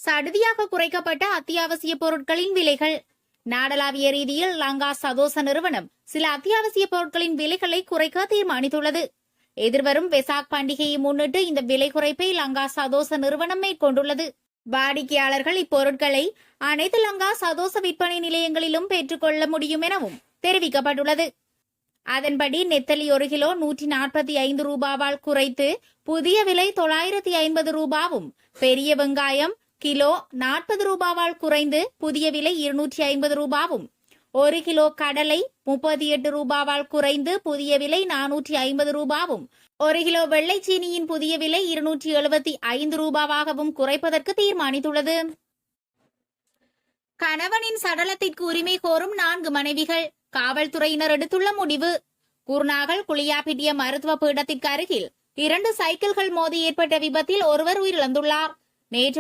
சடுதியாக குறைக்கப்பட்ட அத்தியாவசிய பொருட்களின் விலைகள். நாடளாவிய ரீதியில் லங்கா சதோச நிறுவனம் சில அத்தியாவசிய பொருட்களின் விலைகளை குறைக்க தீர்மானித்துள்ளது. எதிர்வரும் வெசாக் பண்டிகையை முன்னிட்டு இந்த விலை குறைப்பை லங்கா சதோச நிறுவனம் மேற்கொண்டுள்ளது. வாடிக்கையாளர்கள் இப்பொருட்களை அனைத்து லங்கா சதோச விற்பனை நிலையங்களிலும் பெற்றுக்கொள்ள முடியும் எனவும் தெரிவிக்கப்பட்டுள்ளது. அதன்படி நெத்தலி 1 கிலோ 145 ரூபாவால் குறைத்து புதிய விலை 950 ரூபாவும், பெரிய வெங்காயம் கிலோ 40 ரூபாவால் குறைந்து புதிய விலை 250 ரூபாவும், 1 கிலோ கடலை 38 ரூபாவால் குறைந்து புதிய விலை 450 ரூபாவும், 1 கிலோ வெள்ளை சீனியின் புதிய விலை 275 ரூபாவாகவும் குறைப்பதற்கு தீர்மானித்துள்ளது. கணவனின் சடலத்திற்கு உரிமை கோரும் 4 மனைவிகள். காவல்துறையினர் எடுத்துள்ள முடிவு. குர்நாகல் குளியாபிட்டிய மருத்துவ பீடத்திற்கு அருகில் 2 சைக்கிள்கள் மோதி ஏற்பட்ட விபத்தில் ஒருவர் உயிரிழந்துள்ளார். நேற்று